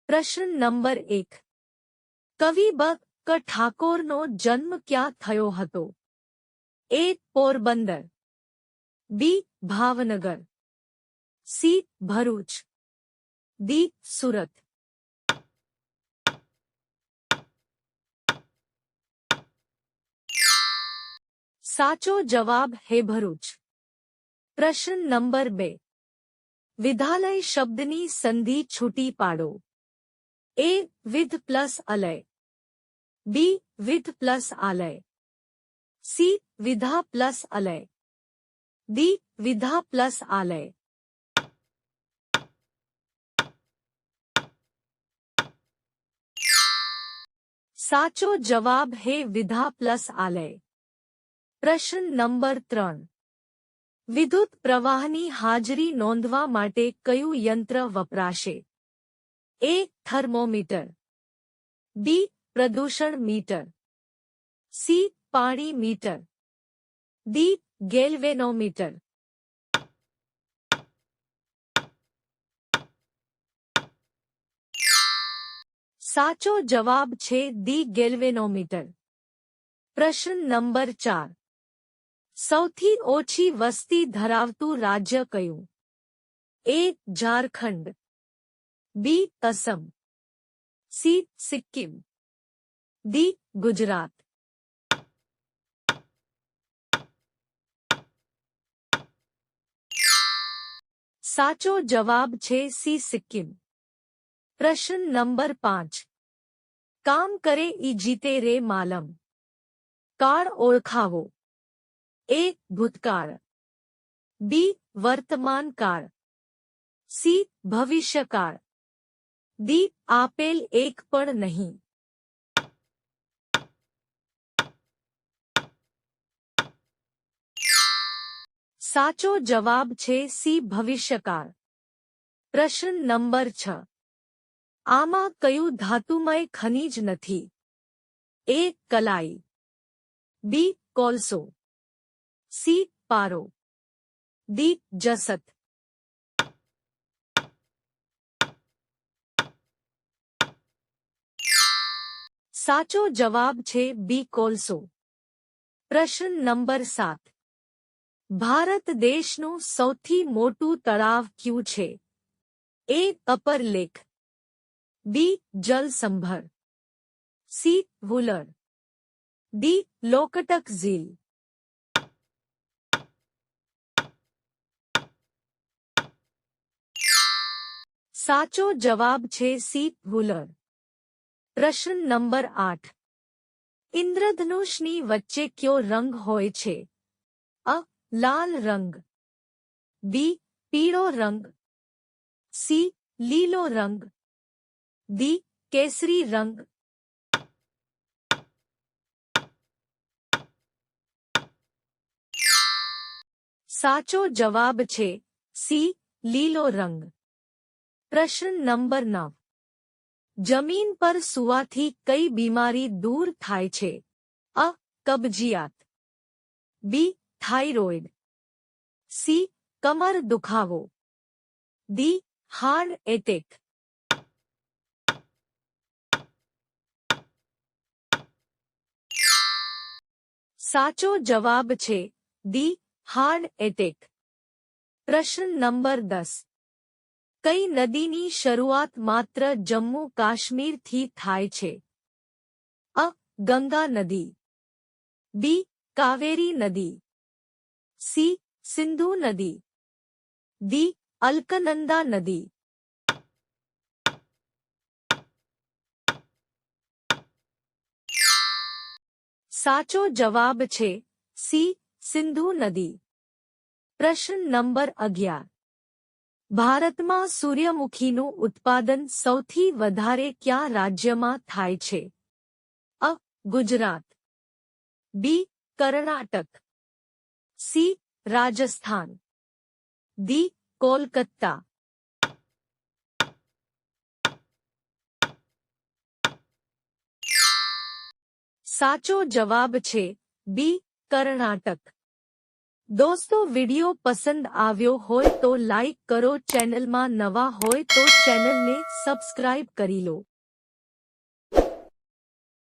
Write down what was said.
પ્રશ્ન નંબર 1. કવિ બ. ઠાકોરનો જન્મ ક્યાં થયો હતો? એ. પોરબંદર, બી. ભાવનગર, સી. ભરૂચ, ડી. સુરત. સાચો જવાબ હે ભરૂચ. પ્રશ્ન નંબર 2. વિધાલય શબ્દની સંધિ છૂટી પાડો. એ. વિધ પ્લસ અલય, બી. વિધ પ્લસ આલય, સી. વિધા પ્લસ અલય, ડી. વિધા પ્લસ આલય. સાચો જવાબ હે વિધા પ્લસ આલય. પ્રશ્ન નંબર 3. વિદ્યુત પ્રવાહની હાજરી નોંધવા માટે કયું યંત્ર વપરાશે? એ. થર્મોમીટર, બી. પ્રદૂષણ મીટર, સી. પાણી મીટર, ડી. ગેલ્વેનોમીટર. સાચો જવાબ છે ડી. ગેલ્વેનોમીટર. પ્રશ્ન નંબર 4. સૌથી ઓછી વસ્તી ધરાવતું રાજ્ય કયું? એ. ઝારખંડ, બી. અસમ, સી. સિક્કિમ, ડી. ગુજરાત. સાચો જવાબ છે સી. સિક્કિમ. પ્રશ્ન નંબર 5. કામ કરે ઈ જીતે રે માલમ. કાળ ઓળખાવો. એ. ભૂતકાળ, બી. વર્તમાન કાળ, સી. ભવિષ્યકાળ, ડી. આપેલ એક પણ નહીં. સાચો જવાબ છે સી. ભવિષ્યકાળ. પ્રશ્ન નંબર 6. આમાં કયું ધાતુમય ખનિજ નથી? એ. કલાઈ, બી. કોલસો, સી. પારો, ડી. જસત. સાચો જવાબ છે બી. કોલસો. પ્રશ્ન નંબર 7. ભારત દેશનું સૌથી મોટું તળાવ કયું છે? એ. અપર લેક, બી. જલસંભર, સી. વુલર, ડી. લોકટક ઝીલ. સાચો જવાબ છે સી. વુલર. પ્રશ્ન નંબર 8. ઇન્દ્રધનુષની વચ્ચે કયો રંગ હોય છે? અ. લાલ રંગ, બી. પીળો રંગ, સી. લીલો રંગ, ડી. કેસરી રંગ. સાચો જવાબ છે સી. લીલો રંગ. પ્રશ્ન નંબર 9. જમીન પર સૂવાથી કઈ બીમારી દૂર થાય છે? અ. કબજિયાત, બી. Thyroid, C. કમર દુખાવો, ડી. Heart attack. સાચો જવાબ છે ડી. Heart attack. પ્રશ્ન નંબર 10. કઈ નદીની શરૂઆત માત્ર જમ્મુ કાશ્મીરથી થાય છે? અ. ગંગા નદી, બી. કાવેરી નદી, સી. સિંધુ નદી, ડી. અલકનંદા નદી. સાચો જવાબ છે સી. સિંધુ નદી. પ્રશ્ન નંબર 11. ભારતમાં સૂર્યમુખીનું ઉત્પાદન સૌથી વધારે કયા રાજ્યમાં થાય છે? અ. ગુજરાત, બી. કર્ણાટક, સી. રાજસ્થાન, ડી. કોલકાતા. સાચો જવાબ છે બી. કર્ણાટક. દોસ્તો વિડિયો પસંદ આવ્યો હોય તો લાઈક કરો, ચેનલમાં નવા હોય તો ચેનલને સબસ્ક્રાઇબ કરી લો।